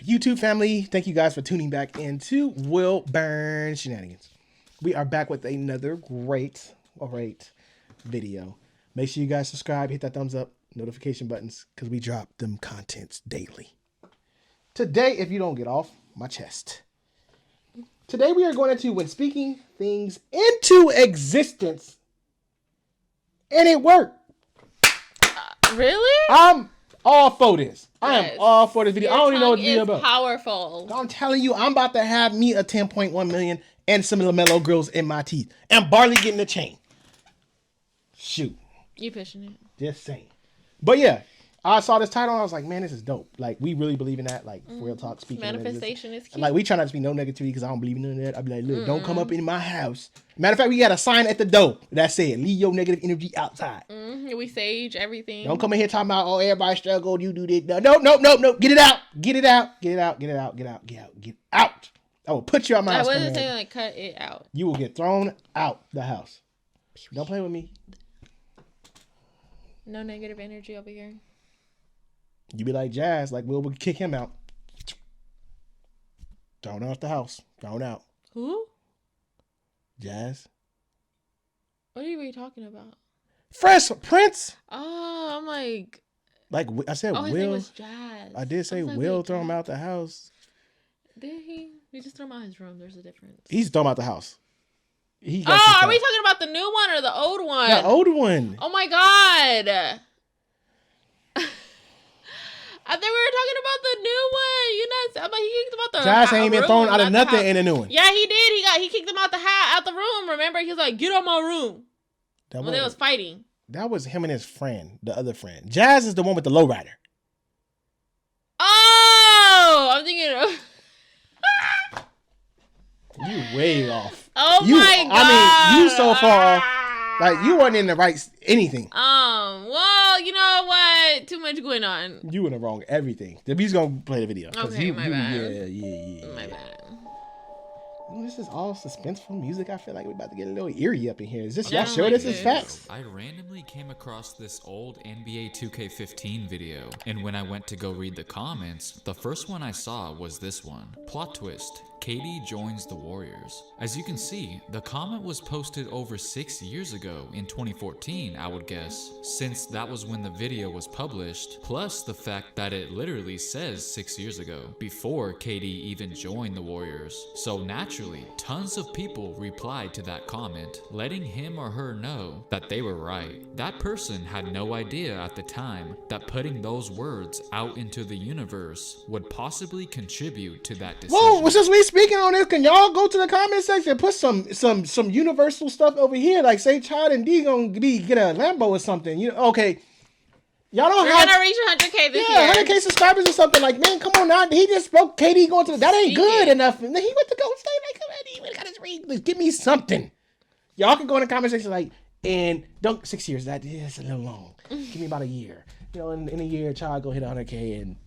YouTube family, thank you guys for tuning back into Will Burn Shenanigans. We are back with another great video. Make sure you guys subscribe, hit that thumbs up, notification buttons, because we drop them contents daily. Today, if you don't get off my chest, today we are going into when speaking things into existence, and it worked. Really? I'm all for this. I am all for this video. Your I don't even know what the video is about. Powerful. I'm telling you, I'm about to have me a 10.1 million and some LaMelo grills in my teeth. And Barley getting a chain. Shoot. You pushing it. Just saying. But yeah, I saw this title and I was like, man, this is dope. Like, we really believe in that. Like, real talk, speaking. Manifestation is key. Like, we try not to be no negativity because I don't believe in none of that. I'd be like, look, don't come up in my house. Matter of fact, we got a sign at the door that said, leave your negative energy outside. We sage everything. Don't come in here talking about, oh, everybody struggled, you do this. No. Get it out. Get it out. Get it out. Get it out. Get out. Get out. Get out. I will put you out my house. I wasn't saying like cut it out. You will get thrown out the house. Don't play with me. No negative energy over here. You be like Jazz, like Will would kick him out. Thrown out the house. Thrown out. Who? Jazz. What are you talking about? Fresh Prince. Oh, I'm like I said, his Will. name was Jazz. I did say like, Will throw him out the house. Did he? We just threw him out his room. There's a difference. He's thrown out the house. Are we talking about the new one or the old one? The old one. Oh my god. I think we were talking about the new one. You know, I'm like, he kicked him out the Josh ain't been thrown out of nothing in the new one. Yeah, he did. He kicked him out the room. Remember, he was like, "Get out my room." When they was fighting. That was him and his friend, the other friend. Jazz is the one with the lowrider. Oh, I'm thinking of. You way off. Oh my god! I mean, you so far off. Like, you weren't in the right anything. Well, you know what? Too much going on. You in the wrong everything. The B's gonna play the video. Okay, my bad. Yeah. My bad. This is all suspenseful music. I feel like we're about to get a little eerie up in here. Is this y'all sure this is facts? I randomly came across this old NBA 2K15 video, and when I went to go read the comments, the first one I saw was this one. Plot twist. KD joins the Warriors. As you can see, the comment was posted over 6 years ago in 2014, I would guess, since that was when the video was published, plus the fact that it literally says 6 years ago, before KD even joined the Warriors. So naturally, tons of people replied to that comment, letting him or her know that they were right. That person had no idea at the time that putting those words out into the universe would possibly contribute to that decision. Whoa, since we speaking on this, can y'all go to the comment section and put some universal stuff over here? Like, say Chad and D gonna get a Lambo or something. You know, okay. Y'all don't We're gonna reach 100K this year. 100K subscribers or something. Like, man, come on now. He just spoke KD going to that ain't good enough. And then he went to Golden State. Like, he got his ring. Like, give me something. Y'all can go in the comment section like, and don't 6 years. That's a little long. Give me about a year. You know, in a year, Chad go hit 100K and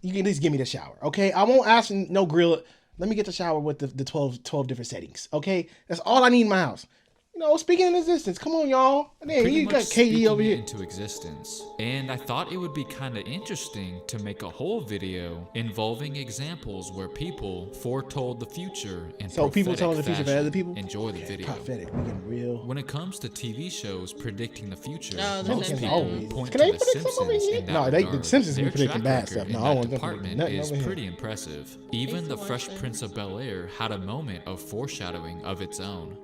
you can at least give me the shower, okay? I won't ask no grill. Let me get the shower with the 12 different settings, okay? That's all I need in my house. You know, speaking in existence. Come on, y'all. Man, you got KD over here. Into existence. And I thought it would be kind of interesting to make a whole video involving examples where people foretold the future and so people telling the future for other people. Enjoy the video. Prophetic, we getting real. When it comes to TV shows predicting the future, most people point to the Simpsons in that regard. The Simpsons be predicting bad stuff. No, I want them department is pretty impressive. Even the Fresh Prince of Bel-Air had a moment of foreshadowing of its own.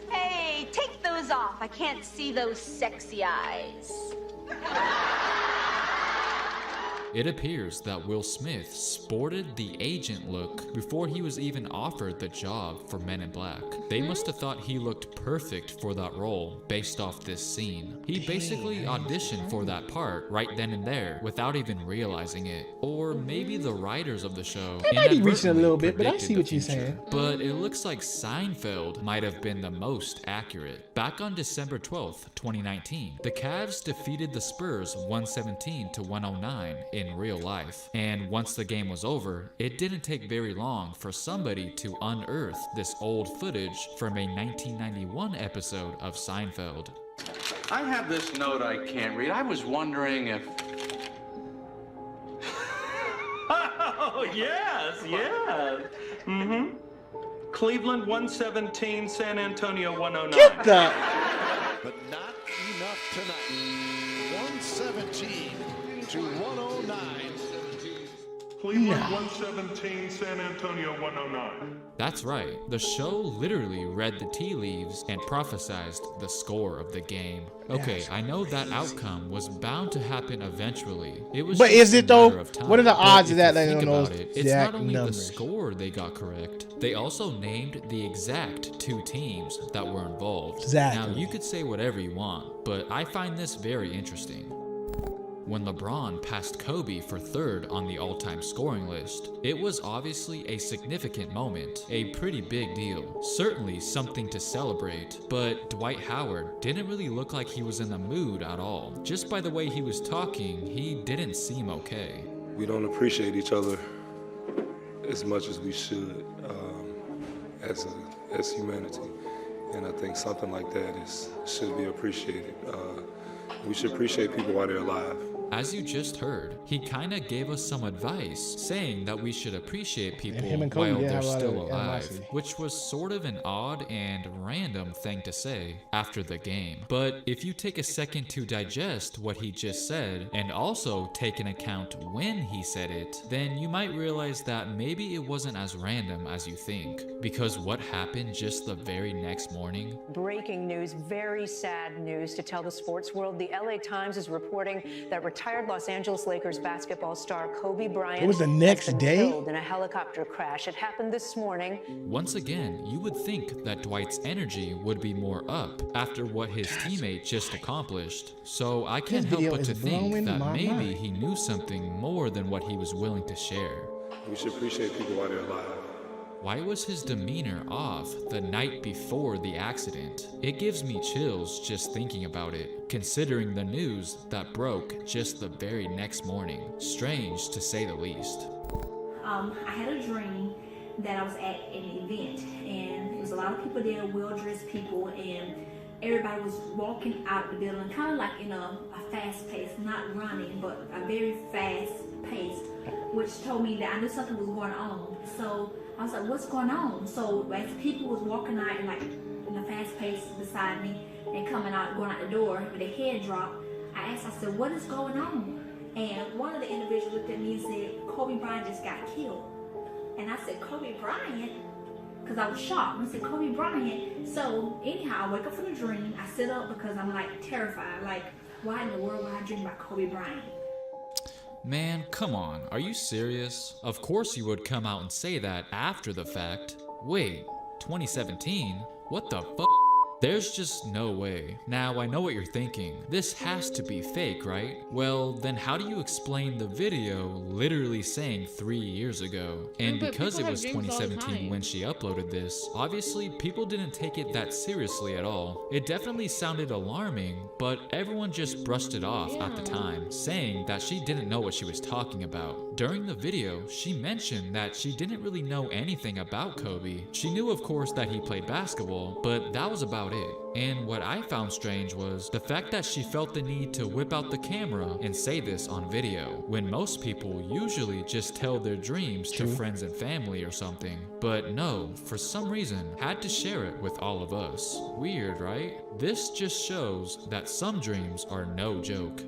Hey, take those off. I can't see those sexy eyes. It appears that Will Smith sported the agent look before he was even offered the job for Men in Black. They must have thought he looked perfect for that role based off this scene. He basically auditioned for that part right then and there without even realizing it. Or maybe the writers of the show might be reaching a little bit, but I see what you're saying. But it looks like Seinfeld might have been the most accurate. Back on December 12th, 2019, the Cavs defeated the Spurs 117-109 in real life. And once the game was over, it didn't take very long for somebody to unearth this old footage from a 1991 episode of Seinfeld. I have this note I can't read. I was wondering if... Oh, yes. Mm-hmm. Cleveland 117, San Antonio 109. Get the... But not enough tonight. 117 to 109. Cleveland 117, San Antonio 109. That's right, the show literally read the tea leaves and prophesied the score of the game. Okay, I know that outcome was bound to happen eventually. It was But just is a it though? matter of time. What are the But odds if of that? you They think don't know about it, it's exact not only numbers. the score they got correct, they also named the exact two teams that were involved. Exactly. Now, you could say whatever you want, but I find this very interesting. When LeBron passed Kobe for third on the all-time scoring list, it was obviously a significant moment, a pretty big deal, certainly something to celebrate, but Dwight Howard didn't really look like he was in the mood at all. Just by the way he was talking, he didn't seem okay. We don't appreciate each other as much as we should as humanity, and I think something like that should be appreciated. We should appreciate people while they're alive. As you just heard, he kinda gave us some advice, saying that we should appreciate people him and Kobe while did they're have a lot still of alive, animosity. which was sort of an odd and random thing to say after the game. But if you take a second to digest what he just said, and also take into account when he said it, then you might realize that maybe it wasn't as random as you think, because what happened just the very next morning? Breaking news, very sad news to tell the sports world. The LA Times is reporting that retired Los Angeles Lakers basketball star Kobe Bryant It was the next has been day? killed in a helicopter crash. It happened this morning. Once again, you would think that Dwight's energy would be more up after what his teammate just accomplished. So I can't help video but to is think blowing that my maybe mind. he knew something more than what he was willing to share. We should appreciate people while they're alive. Why was his demeanor off the night before the accident? It gives me chills just thinking about it, considering the news that broke just the very next morning. Strange to say the least. I had a dream that I was at an event, and there was a lot of people there, well-dressed people, and everybody was walking out of the building, kind of like in a fast pace, not running, but a very fast pace, which told me that I knew something was going on. So I was like, what's going on? So as people was walking out and like in a fast pace beside me and coming out, going out the door with their head dropped, I asked, I said, what is going on? And one of the individuals looked at me and said, Kobe Bryant just got killed. And I said, Kobe Bryant? Because I was shocked. I said, Kobe Bryant. So anyhow, I wake up from the dream. I sit up because I'm like terrified. Like, why in the world would I dream about Kobe Bryant? Man, come on, are you serious? Of course you would come out and say that after the fact. Wait, 2017? What the fuck? There's just no way. Now, I know what you're thinking. This has to be fake, right? Well, then how do you explain the video literally saying 3 years ago? And But because it people was have dreams all the 2017 time. when she uploaded this, obviously people didn't take it that seriously at all. It definitely sounded alarming, but everyone just brushed it off at the time, saying that she didn't know what she was talking about. During the video, she mentioned that she didn't really know anything about Kobe. She knew, of course, that he played basketball, but that was about it. And what I found strange was the fact that she felt the need to whip out the camera and say this on video, when most people usually just tell their dreams to friends and family or something. But no, for some reason, had to share it with all of us. Weird, right? This just shows that some dreams are no joke.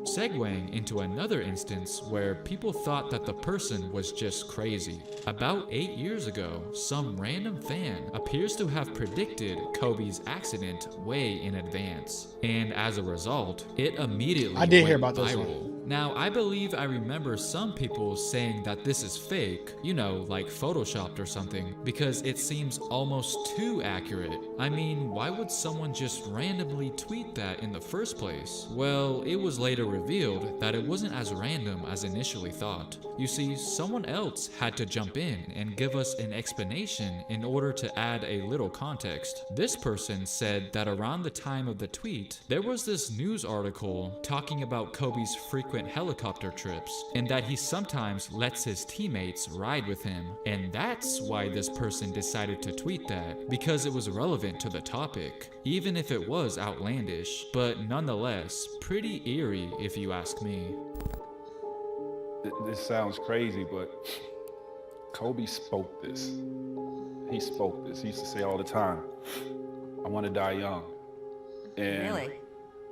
Segueing into another instance where people thought that the person was just crazy. About 8 years ago, some random fan appears to have predicted Kobe's accident way in advance, and as a result, it immediately I did went hear about this viral. Now, I believe I remember some people saying that this is fake, you know, like photoshopped or something, because it seems almost too accurate. I mean, why would someone just randomly tweet that in the first place? Well, it was later revealed that it wasn't as random as initially thought. You see, someone else had to jump in and give us an explanation in order to add a little context. This person said that around the time of the tweet, there was this news article talking about Kobe's frequent helicopter trips, and that he sometimes lets his teammates ride with him. And that's why this person decided to tweet that, because it was relevant to the topic, even if it was outlandish, but nonetheless, pretty eerie if you ask me. this sounds crazy, but Kobe spoke this. He spoke this. He used to say all the time, I want to die young. And Really?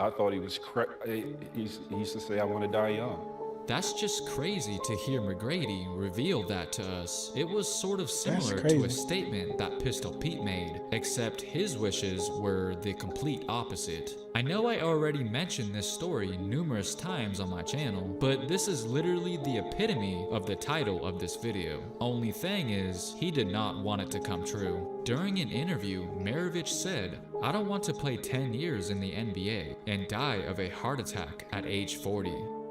I thought he was he used to say, I want to die young. That's just crazy to hear McGrady reveal that to us. It was sort of similar crazy. to a statement that Pistol Pete made, except his wishes were the complete opposite. I know I already mentioned this story numerous times on my channel, but this is literally the epitome of the title of this video. Only thing is, he did not want it to come true. During an interview, Maravich said, I don't want to play 10 years in the NBA and die of a heart attack at age 40.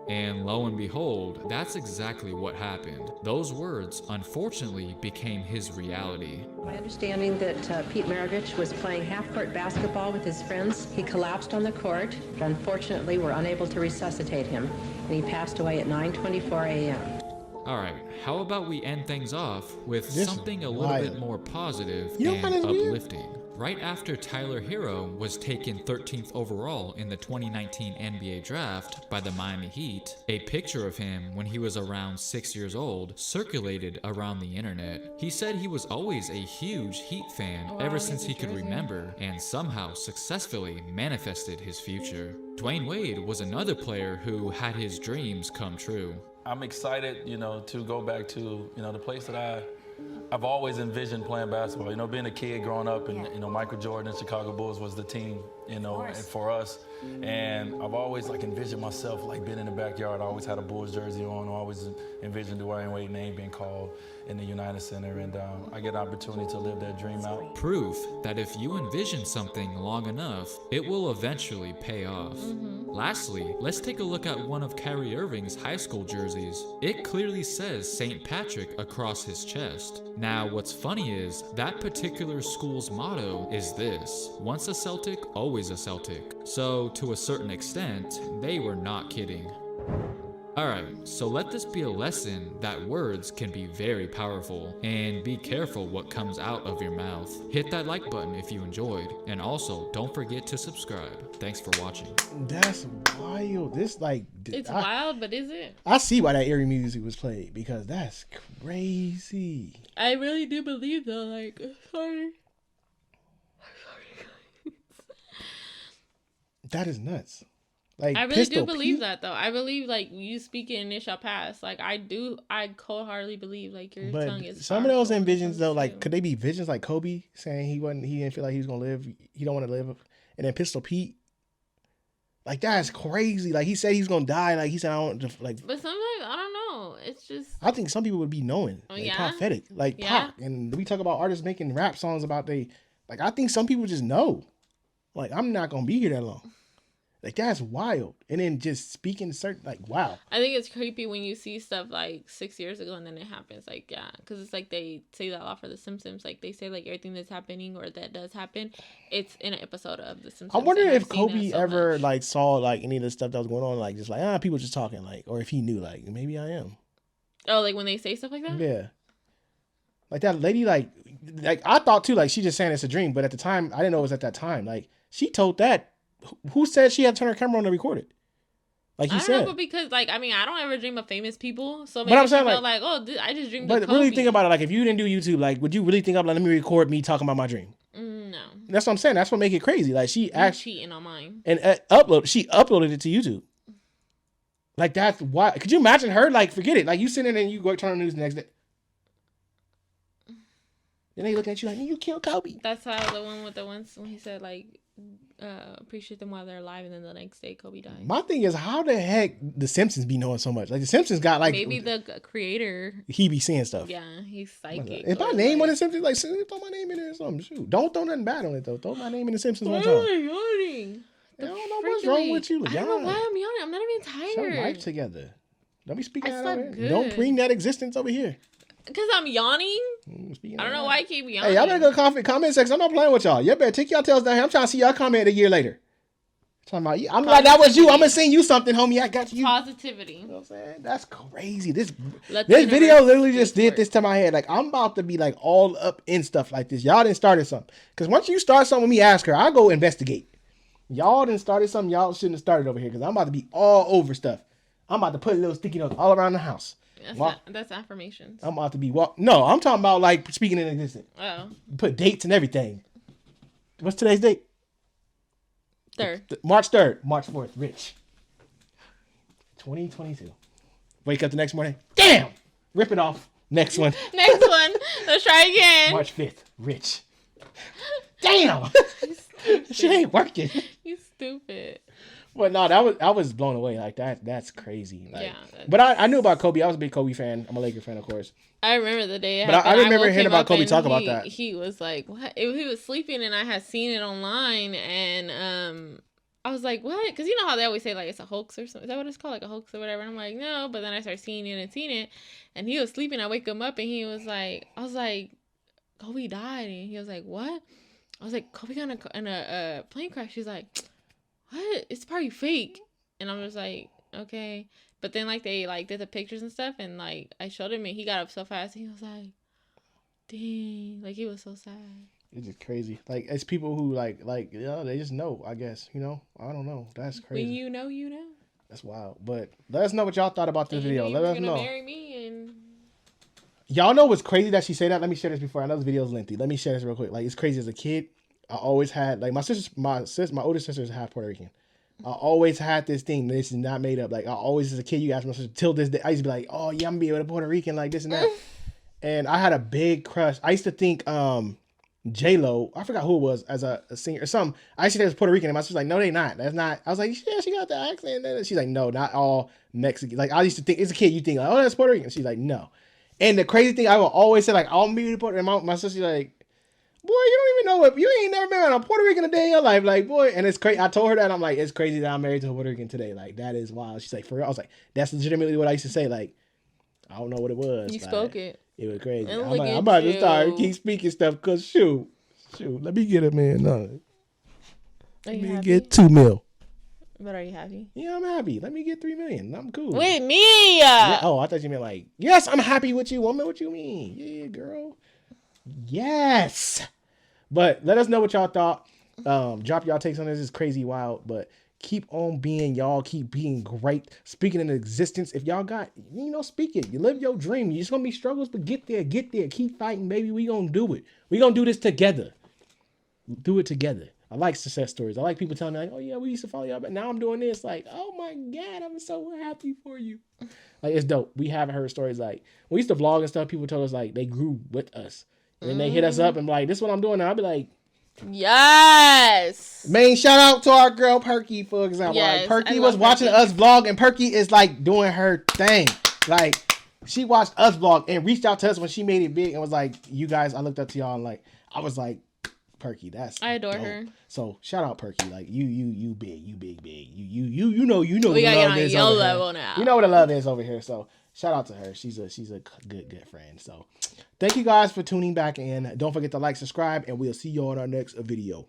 And lo and behold, that's exactly what happened. Those words, unfortunately, became his reality. My understanding that Pete Maravich was playing half-court basketball with his friends. He collapsed on the court. Unfortunately, we're unable to resuscitate him, and he passed away at 9:24 a.m. Alright, how about we end things off with something a little bit more positive You know and what is weird? uplifting. Right after Tyler Hero was taken 13th overall in the 2019 NBA draft by the Miami Heat, a picture of him when he was around 6 years old circulated around the internet. He said he was always a huge Heat fan ever since he could remember, and somehow successfully manifested his future. Dwayne Wade was another player who had his dreams come true. I'm excited, to go back to, the place that I've always envisioned playing basketball. Being a kid growing up, and Michael Jordan and Chicago Bulls was the team, and for us. And I've always envisioned myself being in the backyard. I always had a Bulls jersey on. I always envisioned Dwayne Wade's name being called in the United Center, and I get an opportunity to live that dream out. Proof that if you envision something long enough, it will eventually pay off. Lastly, let's take a look at one of Kyrie Irving's high school jerseys. It clearly says St. Patrick across his chest. Now, what's funny is that particular school's motto is this: once a Celtic, always a Celtic. So, to a certain extent, they were not kidding. Alright, so let this be a lesson that words can be very powerful, and be careful what comes out of your mouth. Hit that like button if you enjoyed, and also don't forget to subscribe. Thanks for watching. That's wild. It's wild, but is it? I see why that eerie music was played, because that's crazy. I really do believe though, sorry. That is nuts. I really do believe that though. I believe you speak it and it shall pass. I cold-heartedly believe your tongue is some of those envisions though, could they be visions like Kobe saying he didn't feel like he was gonna live, he don't want to live, and then Pistol Pete, that's crazy. He said he's gonna die, he said I don't But sometimes I don't know. It's just I think some people would be knowing, prophetic, Pac, and we talk about artists making rap songs about I think some people just know, I'm not gonna be here that long. That's wild. And then just speaking certain, wow. I think it's creepy when you see stuff 6 years ago and then it happens. Because it's they say that a lot for The Simpsons. They say everything that's happening or that does happen, it's in an episode of The Simpsons. I wonder if Kobe ever saw any of the stuff that was going on, just people just talking, or if he knew, maybe I am. Oh, when they say stuff like that? Yeah. That lady, I thought too, she just saying it's a dream, but at the time, I didn't know it was at that time. She told that. Who said she had to turn her camera on to record it? I don't know, but because I don't ever dream of famous people, so maybe I felt I just dreamed of Kobe. But really think about it, if you didn't do YouTube, would you really think of let me record me talking about my dream? No. That's what I'm saying. That's what make it crazy. She actually cheating on mine and she uploaded it to YouTube. That's why. Could you imagine her? Forget it. You sitting there and you go turn on the news the next day. Then they look at you you killed Kobe. That's how the one with the ones when he said appreciate them while they're alive, and then the next day Kobe died. My thing is, how the heck the Simpsons be knowing so much? The Simpsons got maybe the creator. He be seeing stuff. Yeah, he's psychic. Is my name on the Simpsons? Throw my name in there or something. Shoot, don't throw nothing bad on it though. Throw my name in the Simpsons one time. Why am I yawning? I don't know what's wrong with you. I don't know why I'm yawning. I'm not even tired. Shut your life together. Don't be speaking out over here. Good. Don't bring that existence over here. Because I'm yawning? I don't know why I keep yawning. Hey, y'all better go comment section. I'm not playing with y'all. You better take y'all tails down here. I'm trying to see y'all comment a year later. I'm that was you. I'm going to send you something, homie. I got you. Positivity. You know what I'm saying? That's crazy. This video literally just did this to my head. I'm about to be all up in stuff like this. Y'all didn't start something. Because once you start something with me, ask her. I'll go investigate. Y'all didn't start something y'all shouldn't have started over here. Because I'm about to be all over stuff. I'm about to put little sticky notes all around the house. That's affirmations. I'm about to be No, I'm talking about like speaking in existence. Oh. Put dates and everything. What's today's date? 3rd. March 3rd. March 4th. Rich. 2022. Wake up the next morning. Damn! Rip it off. Next one. Next one. Let's try again. March 5th. Rich. Damn! She ain't working. You stupid. But no, I was blown away. Like that's crazy. Like, yeah. But I knew about Kobe. I was a big Kobe fan. I'm a Laker fan, of course. I remember the day. But I remember hearing about Kobe talk about that. He was like, "What?" He was sleeping, and I had seen it online, and I was like, "What?" Because you know how they always say like it's a hoax or something. Is that what it's called, like a hoax or whatever? And I'm like, "No," but then I started seeing it, and he was sleeping. I wake him up, and he was like, "I was like, Kobe died," and he was like, "What?" I was like, "Kobe got in a plane crash." He's like, "What? It's probably fake." And I'm just like, okay. But then like they like did the pictures and stuff, and like I showed him, and he got up so fast. He was like, dang, like he was so sad. It's just crazy. Like it's people who like they just know. I guess I don't know. That's crazy. When you know, you know. That's wild. But let us know what y'all thought about this video. Let us know. Marry me and. Y'all know what's crazy that she said that? Let me share this before. I know this video is lengthy. Let me share this real quick. Like it's crazy. As a kid, I always had like my older sister is half Puerto Rican. I always had this thing. This is not made up. Like I always, as a kid, you ask my sister till this day. I used to be like, "Oh yeah, I'm gonna be with a Puerto Rican like this and that." And I had a big crush. I used to think J-Lo. I forgot who it was as a singer or something. I used to think it was Puerto Rican, and my sister's like, "No, they not. That's not." I was like, "Yeah, she got the accent." And she's like, "No, not all Mexican." Like I used to think as a kid, you think like, "Oh, that's Puerto Rican." She's like, "No." And the crazy thing, I will always say like, "I'll be with Puerto Rican." My sister's like, "Boy, you don't even know what you ain't never been around a Puerto Rican a day in your life." Like, boy, and it's crazy. I told her that. I'm like, it's crazy that I'm married to a Puerto Rican today. Like, that is wild. She's like, for real? I was like, that's legitimately what I used to say. Like, I don't know what it was. You like, spoke it. It was crazy. And I'm about to start keep speaking stuff because shoot, let me get a man. No. Let me get 2 mil. But are you happy? Yeah, I'm happy. Let me get 3 million. I'm cool. With me? Yeah. Oh, I thought you meant like, yes, I'm happy with you, woman. What you mean? Yeah, girl. Yes. But let us know what y'all thought. Drop y'all takes on this. It's crazy wild, but keep on being y'all. Keep being great. Speaking in existence. If y'all got, speak it. You live your dream. You're just going to be struggles, but get there. Get there. Keep fighting, baby. We going to do it. We going to do this together. Do it together. I like success stories. I like people telling me like, "Oh yeah, we used to follow y'all, but now I'm doing this." Like, oh my God, I'm so happy for you. Like, it's dope. We haven't heard stories like, we used to vlog and stuff. People told us like they grew with us. And then they hit us up and be like, "This is what I'm doing now." I'll be like, yes. Main shout out to our girl Perky, for example. Yes, like, Perky was watching us vlog, and Perky is like doing her thing. Like, she watched us vlog and reached out to us when she made it big and was like, "You guys, I looked up to y'all," and like, I was like, Perky, I adore her. So shout out Perky, like you big. You know we the gotta get love on is your over level here. now. You know what the love is over here. So shout out to her. She's a good friend. So thank you guys for tuning back in. Don't forget to like, subscribe, and we'll see you on our next video.